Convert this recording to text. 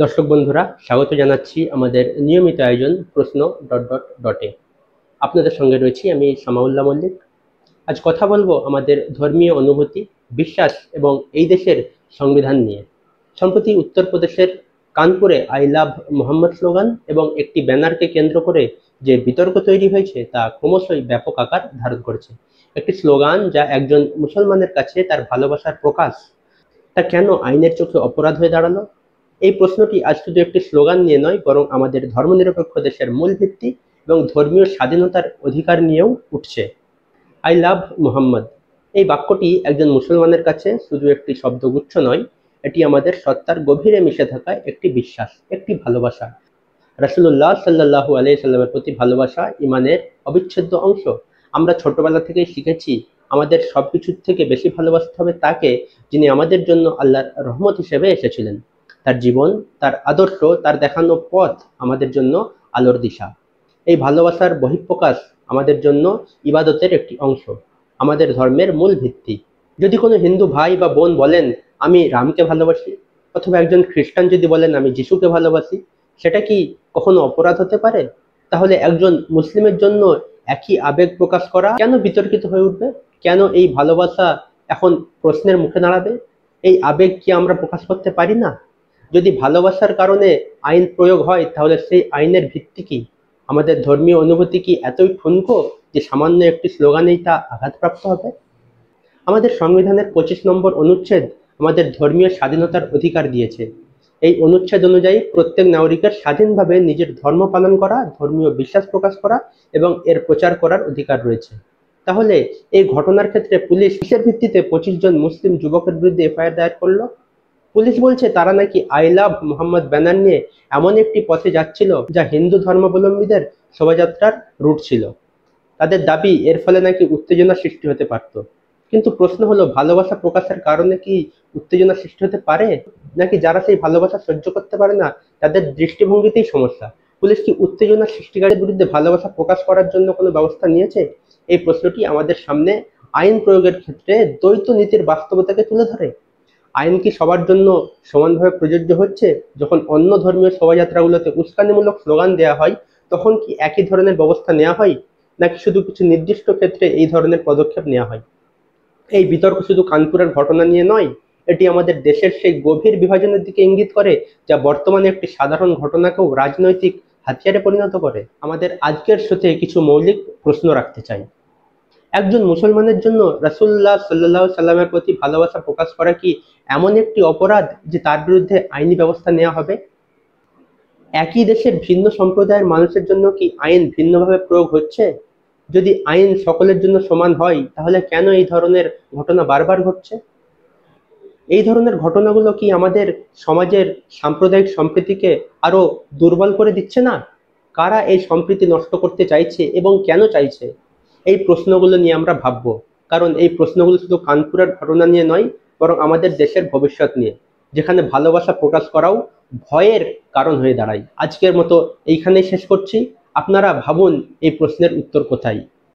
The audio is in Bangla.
দর্শক বন্ধুরা, স্বাগত জানাচ্ছি আমাদের নিয়মিত আয়োজন প্রশ্ন ডটে। আপনাদের সঙ্গে রয়েছি আমি সামাউল্লাহ মল্লিক। আজ কথা বলবো আমাদের ধর্মীয় অনুভূতি, বিশ্বাস এবং এই দেশের সংবিধান নিয়ে। সম্প্রতি উত্তরপ্রদেশের কানপুরে আই লাভ মোহাম্মদ স্লোগান এবং একটি ব্যানারকে কেন্দ্র করে যে বিতর্ক তৈরি হয়েছে তা ক্রমশই ব্যাপক আকার ধারণ করেছে। একটি স্লোগান যা একজন মুসলমানের কাছে তার ভালোবাসার প্রকাশ, তা কেন আইনের চোখে অপরাধ হয়ে দাঁড়ালো? এই প্রশ্নটি আজ শুধু একটি স্লোগান নিয়ে নয়, বরং আমাদের ধর্মনিরপেক্ষ দেশের মূল ভিত্তি এবং ধর্মীয় স্বাধীনতার অধিকার নিয়েও উঠছে। আই লাভ মুহাম্মদ, এই বাক্যটি একজন মুসলমানের কাছে শুধু একটি শব্দগুচ্ছ নয়, এটি আমাদের সত্তার গভীরে মিশে থাকা একটি বিশ্বাস, একটি ভালোবাসা। রাসূলুল্লাহ সাল্লাল্লাহু আলাইহি সাল্লামের প্রতি ভালোবাসা ইমানের অবিচ্ছেদ্য অংশ। আমরা ছোটবেলা থেকেই শিখেছি আমাদের সবকিছুর থেকে বেশি ভালোবাসতে হবে তাকে, যিনি আমাদের জন্য আল্লাহর রহমত হিসেবে এসেছিলেন। তার জীবন, তার আদর্শ, তার দেখানো পথ আমাদের জন্য আলোর দিশা। এই ভালোবাসার বহিঃপ্রকাশ আমাদের জন্য ইবাদতের একটি অংশ, আমাদের ধর্মের মূল ভিত্তি। যদি কোনো হিন্দু ভাই বা বোন বলেন আমি রামকে ভালোবাসি, অথবা একজন খ্রিস্টান যদি বলেন আমি যিশুকে ভালোবাসি, সেটা কি কখনো অপরাধ হতে পারে? তাহলে একজন মুসলিমের জন্য একই আবেগ প্রকাশ করা কেন বিতর্কিত হয়ে উঠবে? কেন এই ভালোবাসা এখন প্রশ্নের মুখে দাঁড়াবে? এই আবেগ কি আমরা প্রকাশ করতে পারি না? যদি ভালোবাসার কারণে আইন প্রয়োগ হয়, তাহলে সেই আইনের ভিত্তি কি? আমাদের ধর্মীয় অনুভূতি কি এতই ঠুনকো যে সামান্য একটি স্লোগানেই তা আঘাতপ্রাপ্ত হবে? আমাদের সংবিধানের 25 নম্বর অনুচ্ছেদ আমাদের ধর্মীয় স্বাধীনতার অধিকার দিয়েছে। এই অনুচ্ছেদ অনুযায়ী প্রত্যেক নাগরিকের স্বাধীনভাবে নিজের ধর্ম পালন করা, ধর্মীয় বিশ্বাস প্রকাশ করা এবং এর প্রচার করার অধিকার রয়েছে। তাহলে এই ঘটনার ক্ষেত্রে পুলিশ কিসের ভিত্তিতে 25 জন মুসলিম যুবকের বিরুদ্ধে এফআইআর দায়ের করলো? পুলিশ বলছে তারা নাকি আই লাভ মোহাম্মদ ব্যানার নিয়ে এমন একটি পথে যাচ্ছিল যা হিন্দু ধর্মাবলম্বীদের শোভাযাত্রার রুট ছিল। তাদের দাবি এর ফলে নাকি উত্তেজনা সৃষ্টি হতে পারত। কিন্তু প্রশ্ন হলো, ভালোবাসা প্রকাশের কারণে কি উত্তেজনা সৃষ্টি হতে পারে, নাকি যারা সেই ভালোবাসা সহ্য করতে পারে না তাদের দৃষ্টিভঙ্গিতেই সমস্যা? পুলিশ কি উত্তেজনা সৃষ্টিকারীদের বিরুদ্ধে ভালোবাসা প্রকাশ করার জন্য কোনো ব্যবস্থা নিয়েছে? এই প্রশ্নটি আমাদের সামনে আইন প্রয়োগের ক্ষেত্রে দ্বৈত নীতির বাস্তবতাকে তুলে ধরে। আইন কি সবার জন্য সমানভাবে প্রযোজ্য হচ্ছে? যখন অন্য ধর্মীয় শোভাযাত্রাগুলোতে উস্কানিমূলক স্লোগান দেওয়া হয়, তখন কি একই ধরনের ব্যবস্থা নেওয়া হয়, নাকি শুধু কিছু নির্দিষ্ট ক্ষেত্রে এই ধরনের পদক্ষেপ নেওয়া হয়? এই বিতর্ক শুধু কানপুরের ঘটনা নিয়ে নয়, এটি আমাদের দেশের সেই গভীর বিভাজনের দিকে ইঙ্গিত করে যা বর্তমানে একটি সাধারণ ঘটনাকেও রাজনৈতিক হাতিয়ারে পরিণত করে। আমাদের আজকের শোতে কিছু মৌলিক প্রশ্ন রাখতে চাই। একজন মুসলমানের জন্য রাসূলুল্লাহ সাল্লাল্লাহু সাল্লামের প্রতি ভালোবাসা প্রকাশ করা কি এমন একটি অপরাধ যে তার বিরুদ্ধে আইনি ব্যবস্থা নেওয়া হবে? একই দেশের ভিন্ন সম্প্রদায়ের মানুষের জন্য কি আইন ভিন্নভাবে প্রয়োগ হচ্ছে? যদি আইন সকলের জন্য সমান হয়, তাহলে কেন এই ধরনের ঘটনা বারবার ঘটছে? এই ধরনের ঘটনাগুলো কি আমাদের সমাজের সাম্প্রদায়িক সম্প্রীতিকে আরো দুর্বল করে দিচ্ছে না? কারা এই সম্প্রীতি নষ্ট করতে চাইছে এবং কেন চাইছে? এই প্রশ্নগুলো নিয়ে আমরা ভাববো, কারণ এই প্রশ্নগুলো শুধু কানপুরের ঘটনা নিয়ে নয়, বরং আমাদের দেশের ভবিষ্যৎ নিয়ে, যেখানে ভালোবাসা প্রকাশ করাও ভয়ের কারণ হয়ে দাঁড়ায়। আজকের মতো এইখানেই শেষ করছি। আপনারা ভাবুন এই প্রশ্নের উত্তর কোথায়?